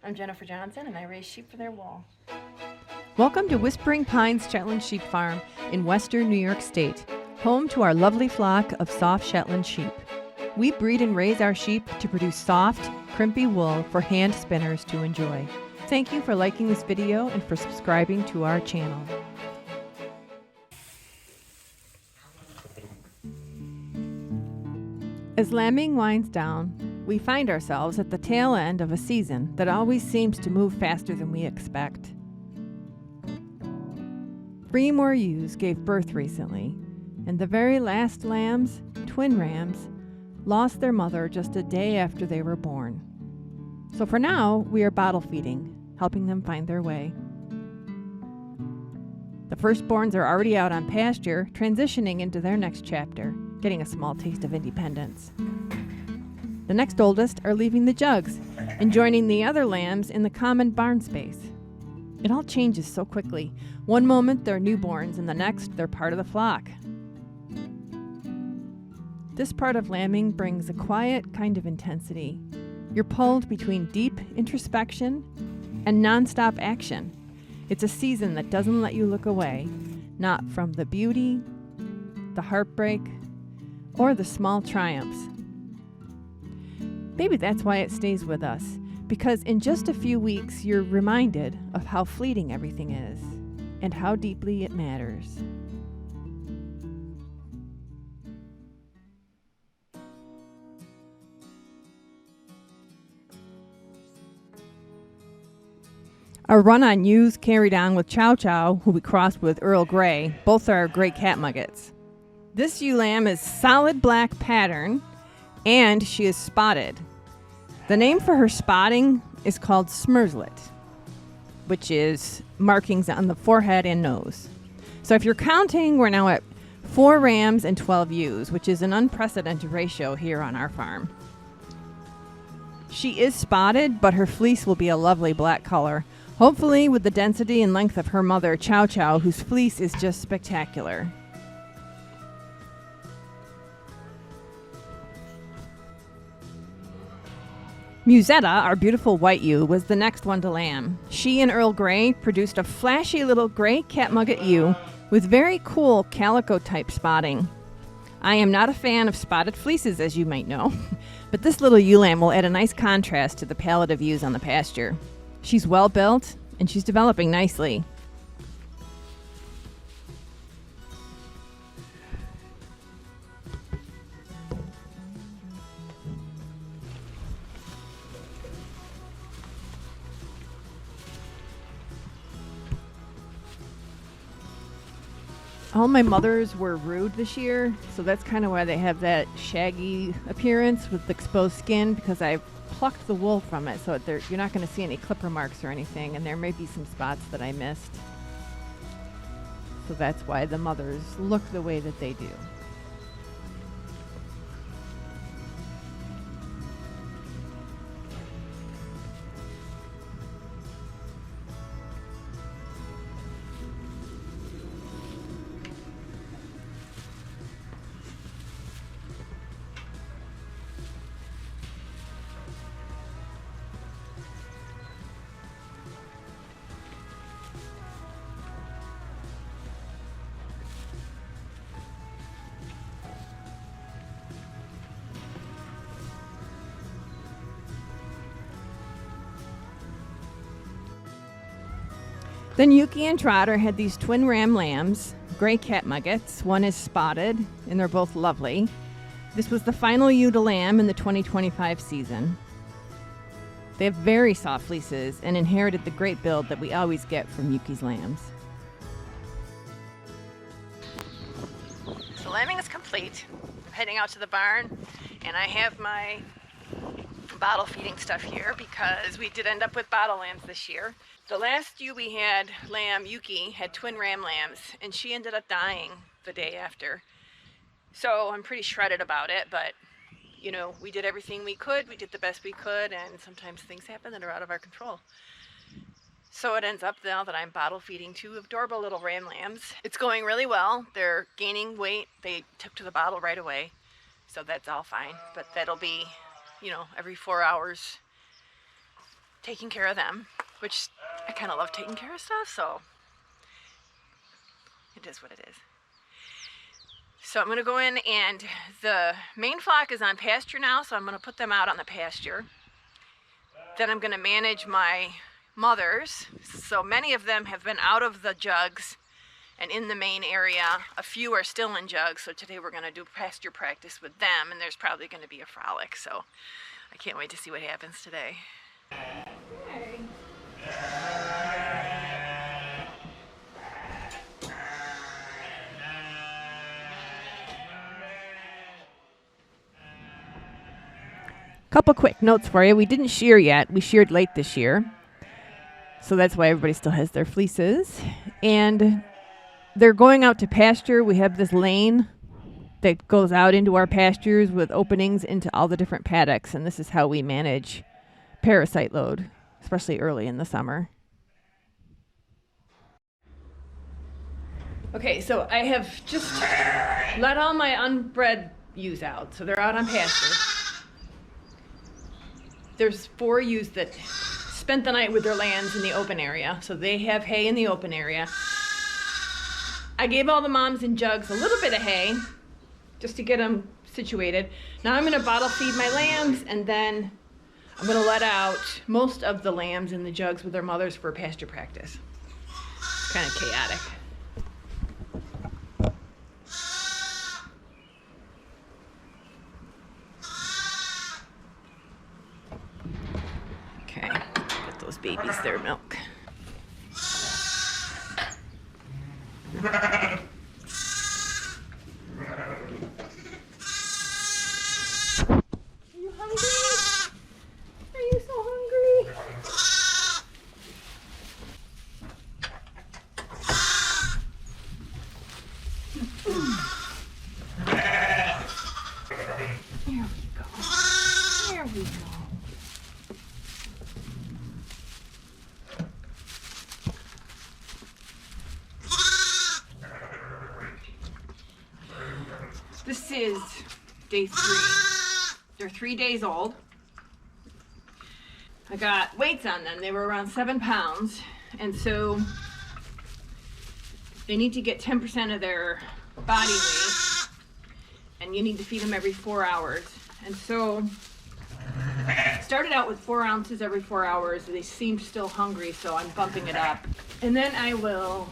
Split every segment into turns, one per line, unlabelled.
I'm Jennifer Johnson, and I raise sheep for their wool.
Welcome to Whispering Pines Shetland Sheep Farm in western New York State, home to our lovely flock of soft Shetland sheep. We breed and raise our sheep to produce soft, crimpy wool for hand spinners to enjoy. Thank you for liking this video and for subscribing to our channel. As lambing winds down, we find ourselves at the tail end of a season that always seems to move faster than we expect. 3 more ewes gave birth recently, and the very last lambs, twin rams, lost their mother just a day after they were born. So for now, we are bottle feeding, helping them find their way. The firstborns are already out on pasture, transitioning into their next chapter, getting a small taste of independence. The next oldest are leaving the jugs and joining the other lambs in the common barn space. It all changes so quickly. One moment they're newborns, and the next they're part of the flock. This part of lambing brings a quiet kind of intensity. You're pulled between deep introspection and nonstop action. It's a season that doesn't let you look away, not from the beauty, the heartbreak, or the small triumphs. Maybe that's why it stays with us, because in just a few weeks you're reminded of how fleeting everything is and how deeply it matters. Our run on ewes carried on with Chow Chow, who we crossed with Earl Grey. Both are great catmuggets. This ewe lamb is solid black pattern, and she is spotted. The name for her spotting is called smerslet, which is markings on the forehead and nose. So if you're counting, we're now at 4 rams and 12 ewes, which is an unprecedented ratio here on our farm. She is spotted, but her fleece will be a lovely black color, hopefully with the density and length of her mother, Chow Chow, whose fleece is just spectacular. Musetta, our beautiful white ewe, was the next one to lamb. She and Earl Grey produced a flashy little gray catmugget ewe with very cool calico-type spotting. I am not a fan of spotted fleeces, as you might know, but this little ewe lamb will add a nice contrast to the palette of ewes on the pasture. She's well built, and she's developing nicely. All my mothers were rude this year, so that's kind of why they have that shaggy appearance with exposed skin, because I plucked the wool from it, so you're not going to see any clipper marks or anything, and there may be some spots that I missed. So that's why the mothers look the way that they do. Then Yuki and Trotter had these twin ram lambs, gray catmuggets. One is spotted, and they're both lovely. This was the final ewe to lamb in the 2025 season. They have very soft fleeces and inherited the great build that we always get from Yuki's lambs. So lambing is complete. I'm heading out to the barn, and I have my bottle feeding stuff here because we did end up with bottle lambs this year. The last ewe we had, lamb Yuki, had twin ram lambs, and she ended up dying the day after. So I'm pretty shredded about it, but you know, we did everything we could. We did the best we could, and sometimes things happen that are out of our control. So it ends up now that I'm bottle feeding 2 adorable little ram lambs. It's going really well. They're gaining weight. They took to the bottle right away, so that's all fine. But that'll be, you know, every 4 hours taking care of them, which I kind of love taking care of stuff, so it is what it is. So I'm going to go in, and the main flock is on pasture now, so I'm going to put them out on the pasture. Then I'm going to manage my mothers. So many of them have been out of the jugs and in the main area. A few are still in jugs, so today we're going to do pasture practice with them, and there's probably going to be a frolic, so I can't wait to see what happens today. Hey. Couple quick notes for you. We didn't shear yet. We sheared late this year. So that's why everybody still has their fleeces. And they're going out to pasture. We have this lane that goes out into our pastures with openings into all the different paddocks. And this is how we manage parasite load, especially early in the summer. Okay, so I have just let all my unbred ewes out. So they're out on pasture. There's 4 ewes that spent the night with their lambs in the open area. So they have hay in the open area. I gave all the moms in jugs a little bit of hay just to get them situated. Now I'm going to bottle feed my lambs, and then I'm going to let out most of the lambs in the jugs with their mothers for pasture practice. It's kind of chaotic. Okay, get those babies their milk. Are you hungry? Are you so hungry? There we go. There we go. This is day 3. They're 3 days old. I got weights on them. They were around 7 pounds. And so they need to get 10% of their body weight. And you need to feed them every 4 hours. And so I started out with 4 ounces every 4 hours. They seemed still hungry, so I'm bumping it up. And then I will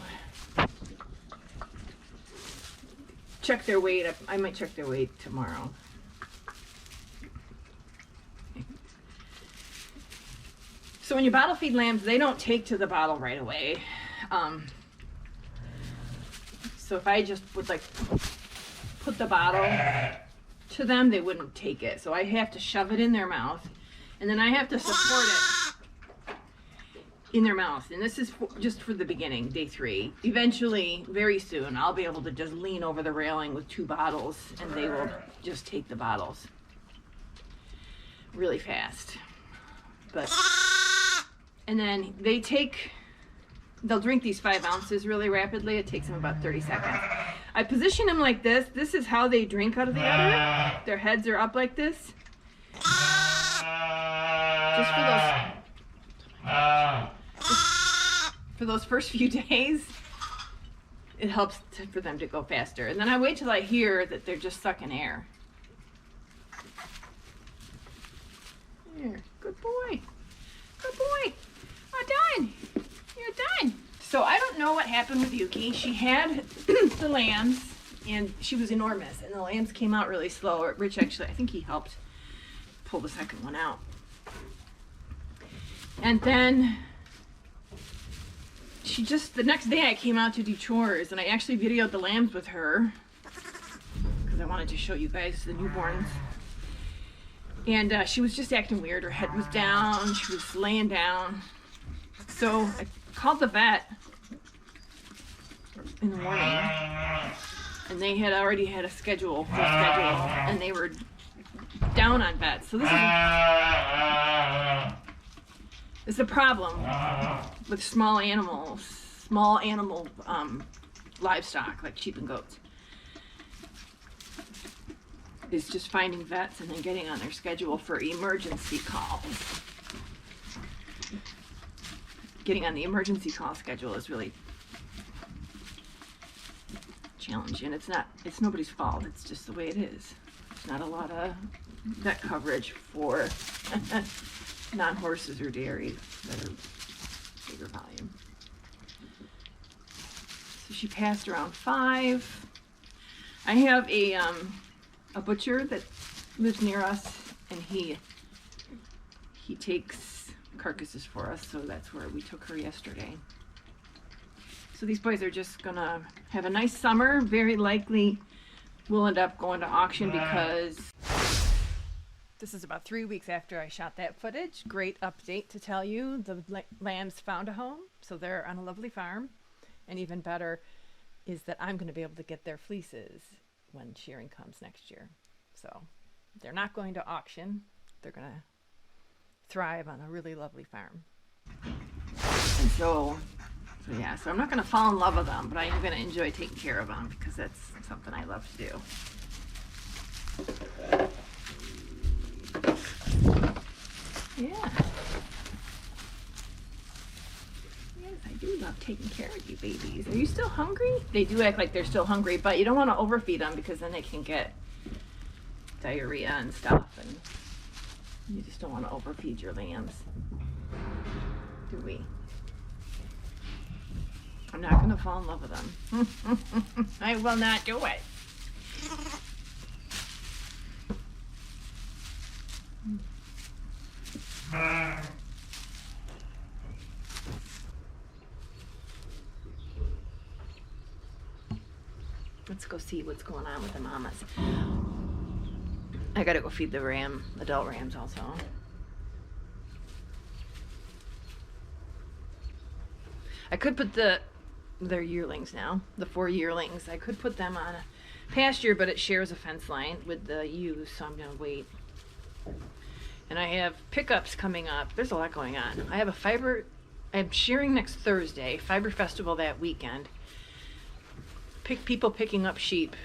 check their weight. I might check their weight tomorrow. So when you bottle feed lambs, they don't take to the bottle right away. So if I just would like put the bottle to them, they wouldn't take it. So I have to shove it in their mouth, and then I have to support it in their mouth. And this is just for the beginning, day 3. Eventually, very soon, I'll be able to just lean over the railing with 2 bottles, and they will just take the bottles really fast. But and then they'll drink these 5 ounces really rapidly. It takes them about 30 seconds. I position them like this. This is how they drink out of the udder. Their heads are up like this. Just for those first few days, it helps for them to go faster. And then I wait till I hear that they're just sucking air. There, good boy. Good boy. Done. You're done. So I don't know what happened with Yuki. She had the lambs, and she was enormous, and the lambs came out really slow. Rich actually, I think he helped pull the second one out. And then she just, the next day I came out to do chores, and I actually videoed the lambs with her because I wanted to show you guys the newborns. And she was just acting weird. Her head was down. She was laying down. So I called the vet in the morning, and they had already had a full schedule, and they were down on vets. So this is a problem with small animal livestock like sheep and goats. Is just finding vets and then getting on their schedule for emergency calls. getting on the emergency call schedule is really challenging. It's nobody's fault. It's just the way it is. There's not a lot of vet coverage for non-horses or dairy that are bigger volume. So she passed around 5. I have a butcher that lives near us, and he takes carcasses for us, so that's where we took her yesterday. So these boys are just gonna have a nice summer. Very likely we'll end up going to auction because this is about 3 weeks after I shot that footage. Great update to tell you. The lambs found a home, so they're on a lovely farm. And even better is that I'm going to be able to get their fleeces when shearing comes next year. So they're not going to auction. They're going to thrive on a really lovely farm. And so I'm not going to fall in love with them, but I am going to enjoy taking care of them because that's something I love to do. Yeah. Yes, I do love taking care of you babies. Are you still hungry? They do act like they're still hungry, but you don't want to overfeed them because then they can get diarrhea and stuff, and you just don't want to overfeed your lambs, do we? I'm not going to fall in love with them. I will not do it. Let's go see what's going on with the mamas. I gotta go feed the adult rams also. I could put they're yearlings now, the 4 yearlings. I could put them on a pasture, but it shares a fence line with the ewes, so I'm gonna wait. And I have pickups coming up. There's a lot going on. I'm shearing next Thursday, Fiber Festival that weekend. People picking up sheep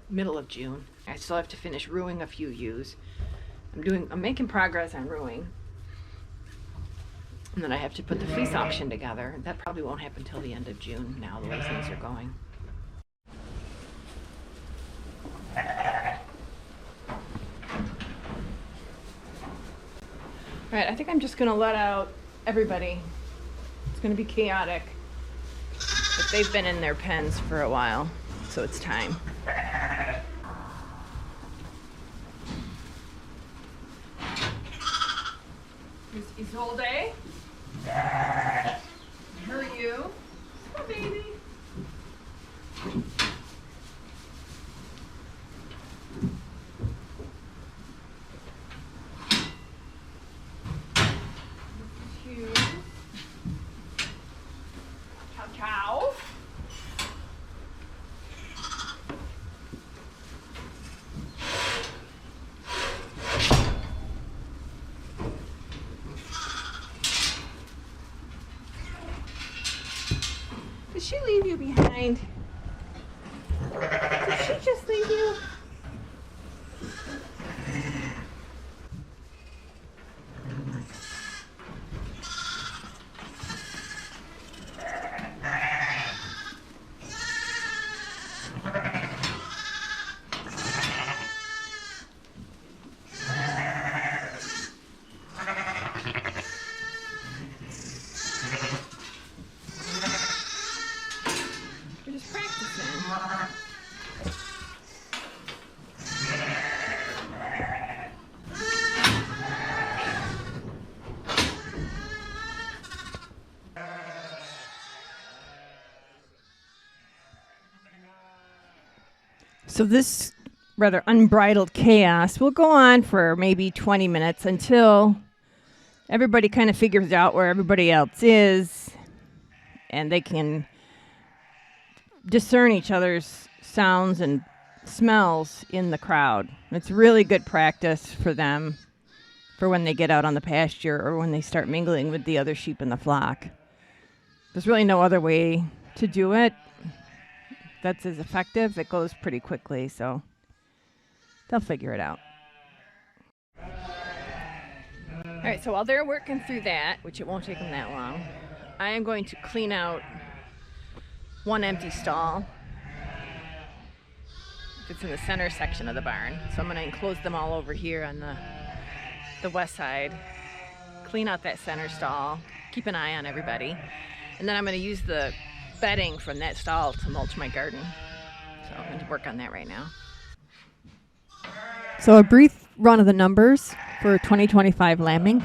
middle of June. I still have to finish ruing a few ewes. I'm making progress on ruing. And then I have to put the fleece auction together. That probably won't happen till the end of June now, the way things are going. All right, I think I'm just gonna let out everybody. It's gonna be chaotic, but they've been in their pens for a while, so it's time. Here's Isolde. Who are you? Oh, baby. Hughes. Chow. Did she leave you behind? Did she just leave you? We're just practicing. So this rather unbridled chaos will go on for maybe 20 minutes until everybody kind of figures out where everybody else is and they can discern each other's sounds and smells in the crowd. It's really good practice for them for when they get out on the pasture or when they start mingling with the other sheep in the flock. There's really no other way to do it that's as effective. It goes pretty quickly, so they'll figure it out. All right, so while they're working through that, which it won't take them that long, I am going to clean out one empty stall. It's in the center section of the barn. So I'm going to enclose them all over here on the west side. Clean out that center stall. Keep an eye on everybody. And then I'm going to use the bedding from that stall to mulch my garden. So I'm going to work on that right now. So a brief run of the numbers for 2025 lambing.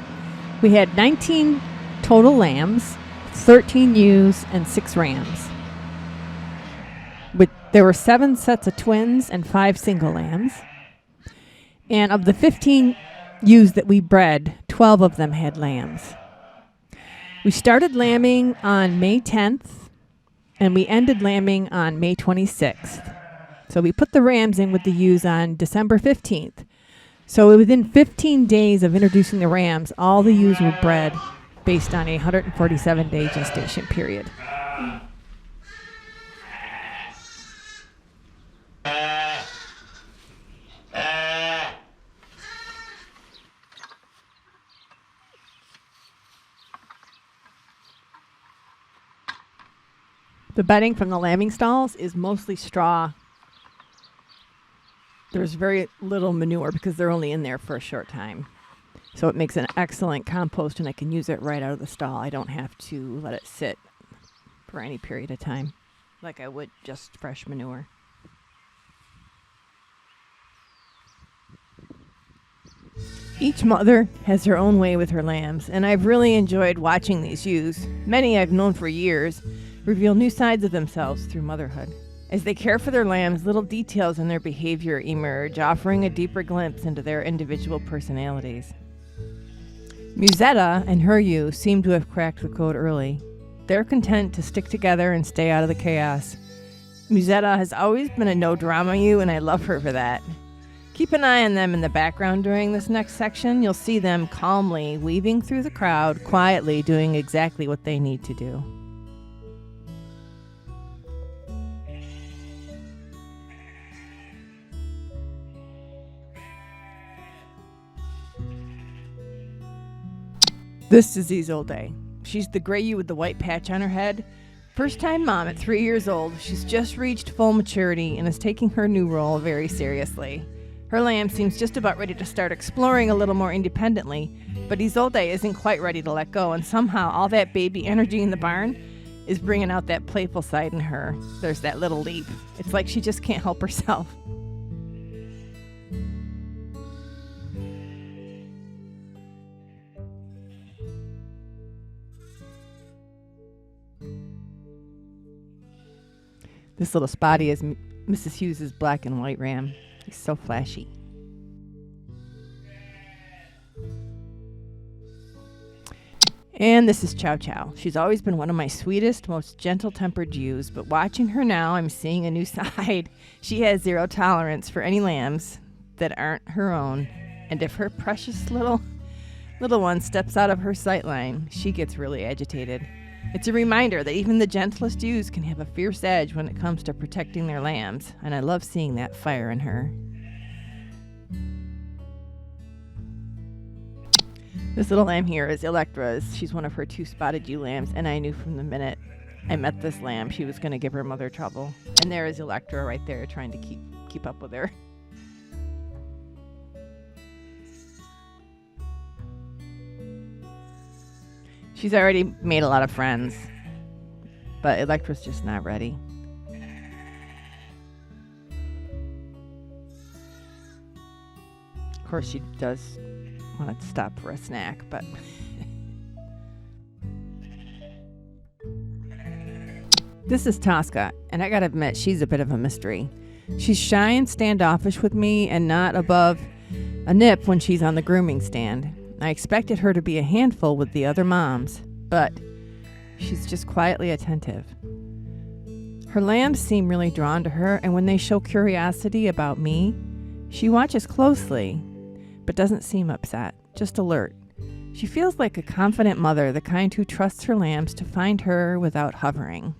We had 19 total lambs, 13 ewes, and 6 rams. There were 7 sets of twins and 5 single lambs. And of the 15 ewes that we bred, 12 of them had lambs. We started lambing on May 10th, and we ended lambing on May 26th. So we put the rams in with the ewes on December 15th. So within 15 days of introducing the rams, all the ewes were bred based on a 147-day gestation period. The bedding from the lambing stalls is mostly straw. There's very little manure because they're only in there for a short time. So it makes an excellent compost, and I can use it right out of the stall. I don't have to let it sit for any period of time like I would just fresh manure. Each mother has her own way with her lambs, and I've really enjoyed watching these ewes, many I've known for years, reveal new sides of themselves through motherhood. As they care for their lambs, little details in their behavior emerge, offering a deeper glimpse into their individual personalities. Musetta and her ewe seem to have cracked the code early. They're content to stick together and stay out of the chaos. Musetta has always been a no-drama ewe, and I love her for that. Keep an eye on them in the background during this next section. You'll see them calmly weaving through the crowd, quietly doing exactly what they need to do. This is Isolde. She's the gray ewe with the white patch on her head. First-time mom at 3 years old, she's just reached full maturity and is taking her new role very seriously. Her lamb seems just about ready to start exploring a little more independently, but Isolde isn't quite ready to let go, and somehow all that baby energy in the barn is bringing out that playful side in her. There's that little leap. It's like she just can't help herself. This little spotty is Mrs. Hughes' black and white ram. He's so flashy. And this is Chow Chow. She's always been one of my sweetest, most gentle-tempered ewes, but watching her now, I'm seeing a new side. She has zero tolerance for any lambs that aren't her own, and if her precious little one steps out of her sight line, she gets really agitated. It's a reminder that even the gentlest ewes can have a fierce edge when it comes to protecting their lambs, and I love seeing that fire in her. This little lamb here is Electra's. She's one of her 2 spotted ewe lambs, and I knew from the minute I met this lamb she was going to give her mother trouble. And there is Electra right there trying to keep up with her. She's already made a lot of friends, but Electra's just not ready. Of course, she does want to stop for a snack, but... This is Tosca, and I gotta admit, she's a bit of a mystery. She's shy and standoffish with me and not above a nip when she's on the grooming stand. I expected her to be a handful with the other moms, but she's just quietly attentive. Her lambs seem really drawn to her, and when they show curiosity about me, she watches closely, but doesn't seem upset, just alert. She feels like a confident mother, the kind who trusts her lambs to find her without hovering.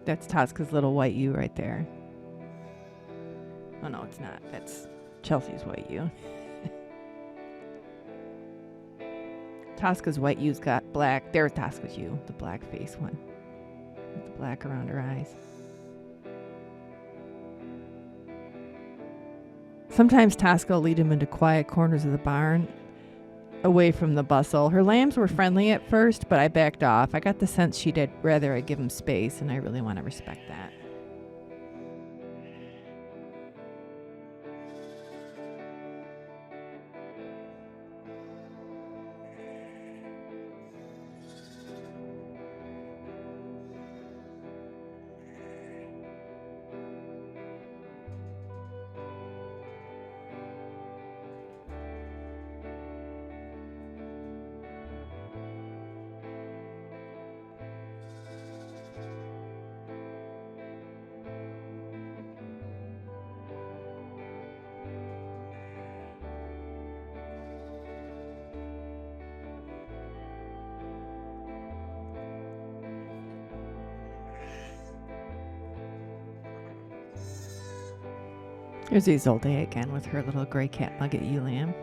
That's Tosca's little white ewe right there. Oh, no, it's not. That's Chelsea's white ewe. Tosca's white ewes got black. There's Tosca's ewe, the black face one. With the black around her eyes. Sometimes Tosca will lead him into quiet corners of the barn, away from the bustle. Her lambs were friendly at first, but I backed off. I got the sense she'd rather I give him space, and I really want to respect that. Here's Isolde again with her little gray cat nugget ewe lamb.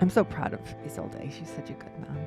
I'm so proud of Isolde. She's such a good mom.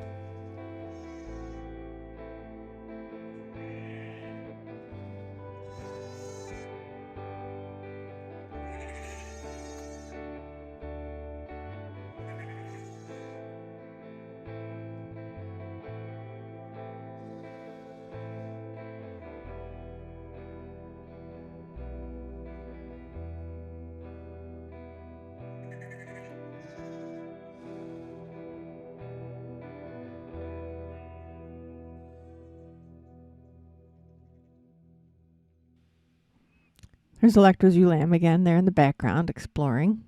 There's Electra's ewe lamb again there in the background, exploring.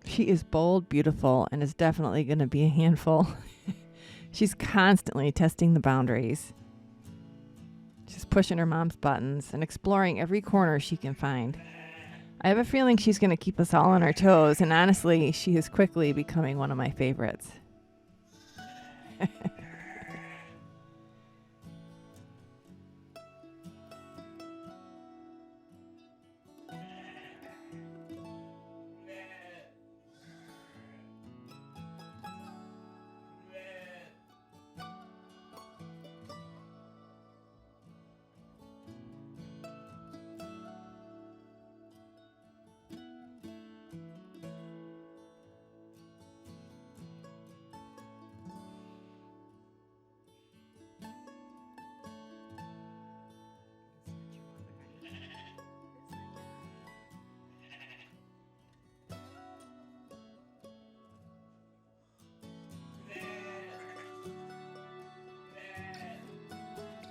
She is bold, beautiful, and is definitely going to be a handful. She's constantly testing the boundaries. She's pushing her mom's buttons and exploring every corner she can find. I have a feeling she's going to keep us all on our toes, and honestly, she is quickly becoming one of my favorites.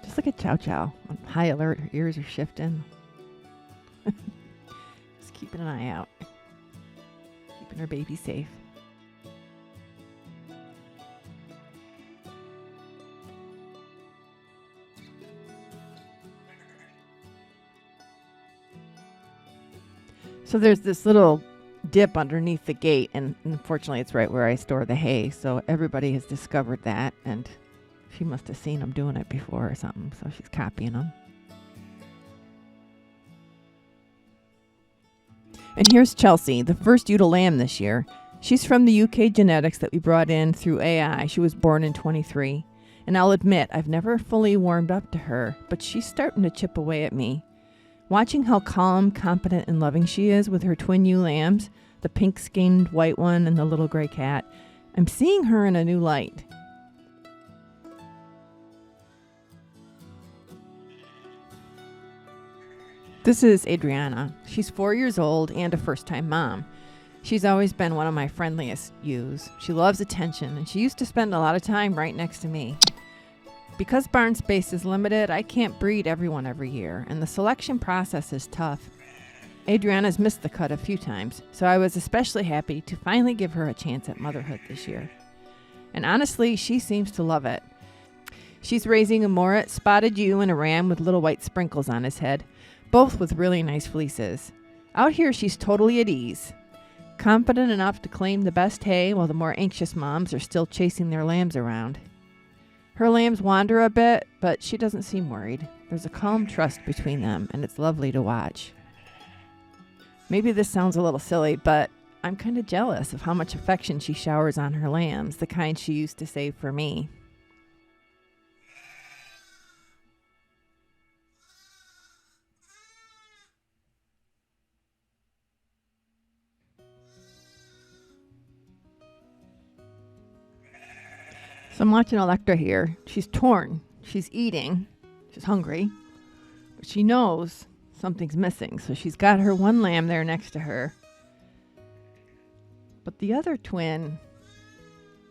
Just look at Chow Chow on high alert. Her ears are shifting. Just keeping an eye out. Keeping her baby safe. So there's this little dip underneath the gate, and unfortunately it's right where I store the hay, so everybody has discovered that, and she must have seen them doing it before or something, so she's copying them. And here's Chelsea, the first ewe to lamb this year. She's from the UK genetics that we brought in through AI. She was born in 23. And I'll admit, I've never fully warmed up to her, but she's starting to chip away at me. Watching how calm, competent, and loving she is with her twin ewe lambs, the pink-skinned white one and the little gray cat, I'm seeing her in a new light. This is Adriana. She's 4 years old and a first-time mom. She's always been one of my friendliest ewes. She loves attention, and she used to spend a lot of time right next to me. Because barn space is limited, I can't breed everyone every year, and the selection process is tough. Adriana's missed the cut a few times, so I was especially happy to finally give her a chance at motherhood this year. And honestly, she seems to love it. She's raising a Morat spotted ewe and a ram with little white sprinkles on his head, both with really nice fleeces. Out here, she's totally at ease, confident enough to claim the best hay while the more anxious moms are still chasing their lambs around. Her lambs wander a bit, but she doesn't seem worried. There's a calm trust between them, and it's lovely to watch. Maybe this sounds a little silly, but I'm kind of jealous of how much affection she showers on her lambs, the kind she used to save for me. So I'm watching Electra here. She's torn. She's eating. She's hungry. But she knows something's missing. So she's got her one lamb there next to her. But the other twin,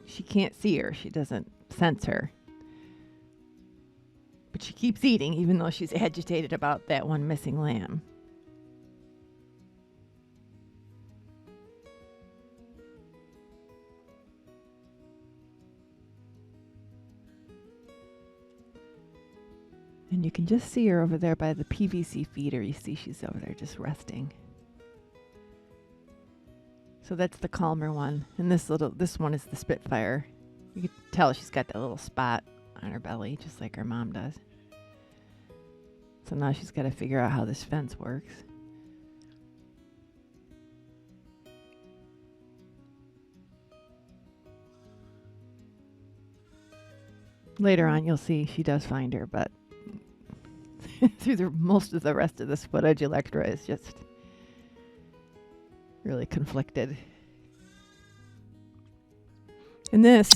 she can't see her. She doesn't sense her. But she keeps eating even though she's agitated about that one missing lamb. And you can just see her over there by the PVC feeder. You see she's over there just resting. So that's the calmer one. And this one is the Spitfire. You can tell she's got that little spot on her belly, just like her mom does. So now she's got to figure out how this fence works. Later on, you'll see she does find her, but through most of the rest of this footage, Electra is just really conflicted. And this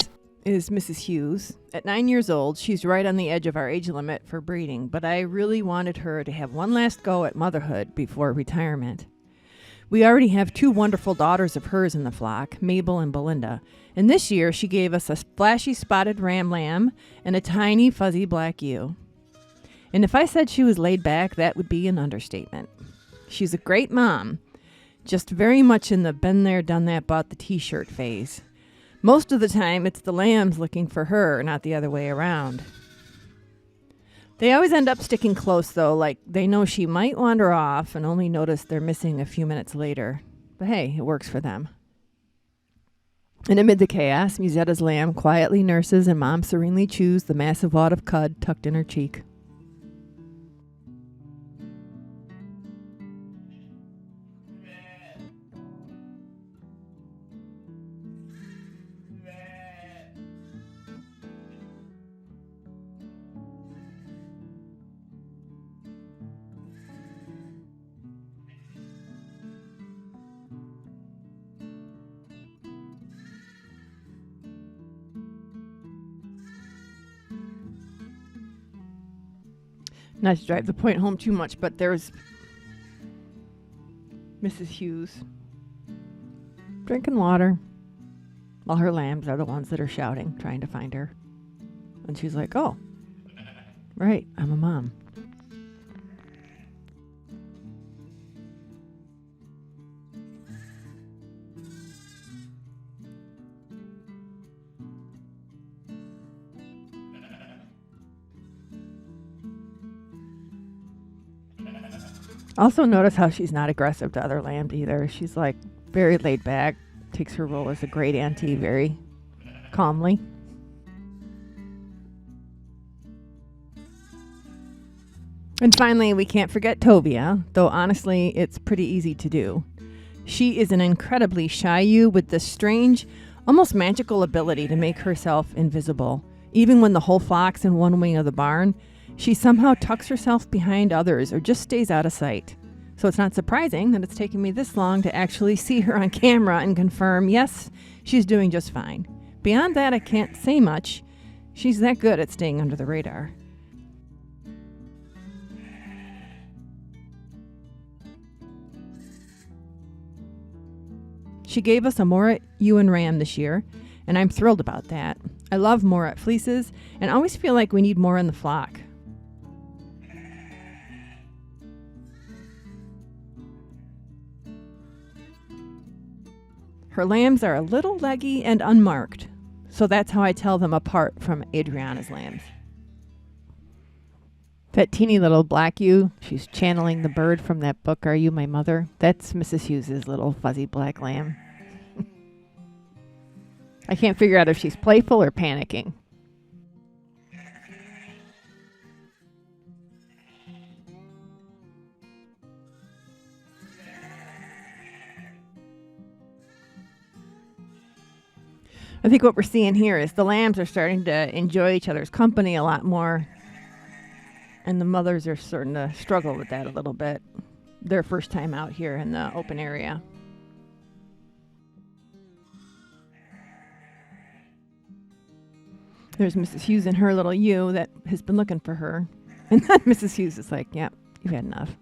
is Mrs. Hughes. At 9 years old, she's right on the edge of our age limit for breeding, but I really wanted her to have one last go at motherhood before retirement. We already have 2 wonderful daughters of hers in the flock, Mabel and Belinda, and this year she gave us a flashy spotted ram lamb and a tiny fuzzy black ewe. And if I said she was laid back, that would be an understatement. She's a great mom, just very much in the been there, done that, bought the t-shirt phase. Most of the time, it's the lambs looking for her, not the other way around. They always end up sticking close, though, like they know she might wander off and only notice they're missing a few minutes later. But hey, it works for them. And amid the chaos, Musetta's lamb quietly nurses and Mom serenely chews the massive wad of cud tucked in her cheek. Not to drive the point home too much, but there's Mrs. Hughes drinking water while her lambs are the ones that are shouting, trying to find her. And she's like, oh, right, I'm a mom. Also notice how she's not aggressive to other lambs either. She's like very laid back, takes her role as a great auntie very calmly. And finally, we can't forget Tovia, though honestly, it's pretty easy to do. She is an incredibly shy ewe with this strange, almost magical ability to make herself invisible. Even when the whole flock's in one wing of the barn, she somehow tucks herself behind others or just stays out of sight. So it's not surprising that it's taken me this long to actually see her on camera and confirm, yes, she's doing just fine. Beyond that, I can't say much. She's that good at staying under the radar. She gave us a Morat ewe and ram this year, and I'm thrilled about that. I love Morat fleeces and always feel like we need more in the flock. Her lambs are a little leggy and unmarked, so that's how I tell them apart from Adriana's lambs. That teeny little black ewe, she's channeling the bird from that book, Are You My Mother? That's Mrs. Hughes' little fuzzy black lamb. I can't figure out if she's playful or panicking. I think what we're seeing here is the lambs are starting to enjoy each other's company a lot more, and the mothers are starting to struggle with that a little bit. Their first time out here in the open area. There's Mrs. Hughes and her little ewe that has been looking for her. And then Mrs. Hughes is like, yep, you've had enough.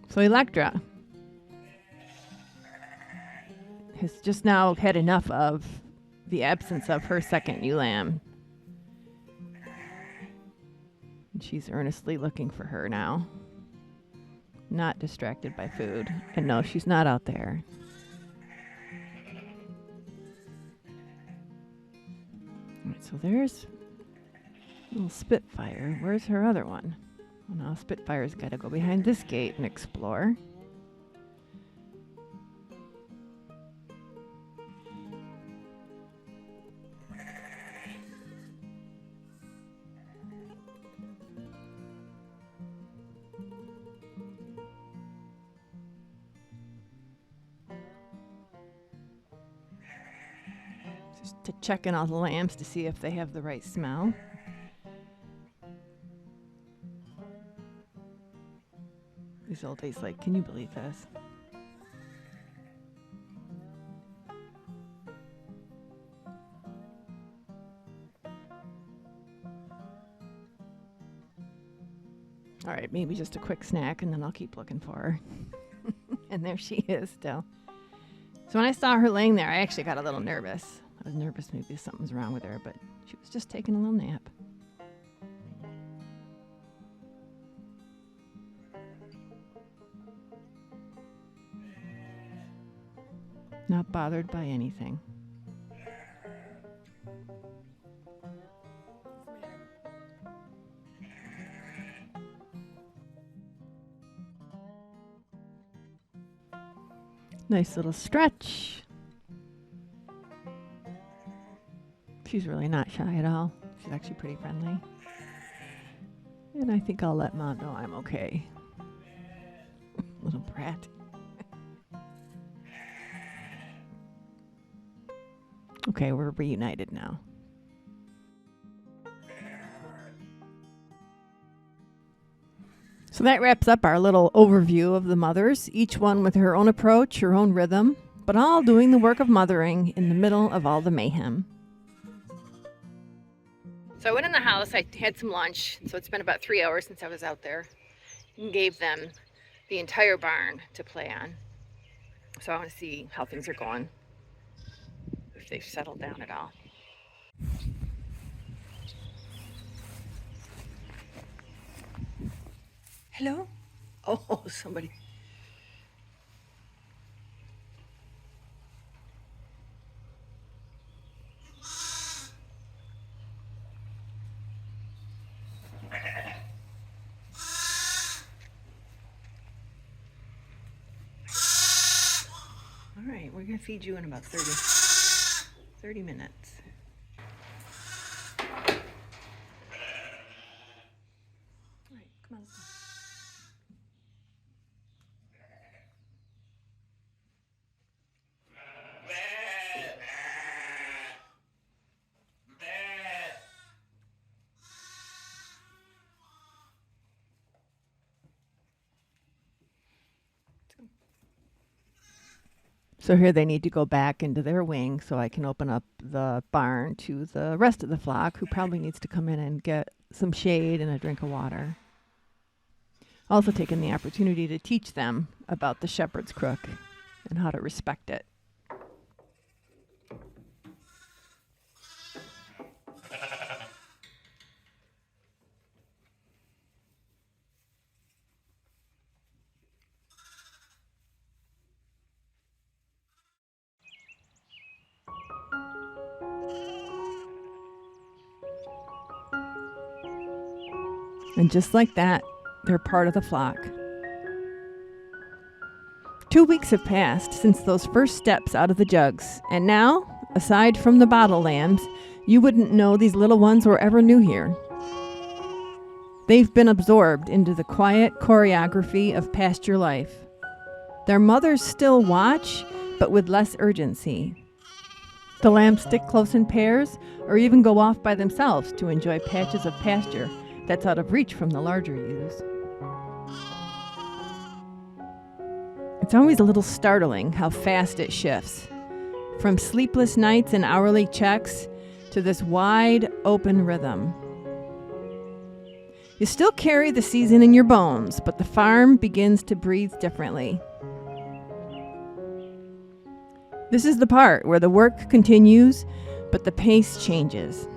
So Electra has just now had enough of the absence of her second ewe lamb. And she's earnestly looking for her now. Not distracted by food. And no, she's not out there. All right, so there's little Spitfire. Where's her other one? Well, now Spitfire's got to go behind this gate and explore. Just to check in all the lambs to see if they have the right smell. These old days, like, can you believe this? All right, maybe just a quick snack, and then I'll keep looking for her. And there she is still. So when I saw her laying there, I actually got a little nervous. I was nervous maybe something's wrong with her, but she was just taking a little nap. Not bothered by anything. Nice little stretch. She's really not shy at all. She's actually pretty friendly. And I think I'll let Mom know I'm okay. Little brat. Okay, we're reunited now. So that wraps up our little overview of the mothers, each one with her own approach, her own rhythm, but all doing the work of mothering in the middle of all the mayhem.
So I went in the house, I had some lunch, so it's been about 3 hours since I was out there, and gave them the entire barn to play on. So I want to see how things are going, if they've settled down at all. Hello? Oh, somebody. All right, we're going to feed you in about 30 minutes. All right, come on, let's go.
So here they need to go back into their wing so I can open up the barn to the rest of the flock, who probably needs to come in and get some shade and a drink of water. Also taking the opportunity to teach them about the shepherd's crook and how to respect it. And just like that, they're part of the flock. 2 weeks have passed since those first steps out of the jugs, and now, aside from the bottle lambs, you wouldn't know these little ones were ever new here. They've been absorbed into the quiet choreography of pasture life. Their mothers still watch, but with less urgency. The lambs stick close in pairs or even go off by themselves to enjoy patches of pasture that's out of reach from the larger ewes. It's always a little startling how fast it shifts. From sleepless nights and hourly checks to this wide, open rhythm. You still carry the season in your bones, but the farm begins to breathe differently. This is the part where the work continues, but the pace changes.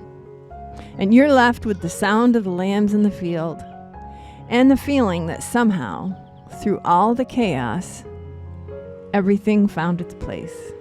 And you're left with the sound of the lambs in the field, and the feeling that somehow, through all the chaos, everything found its place.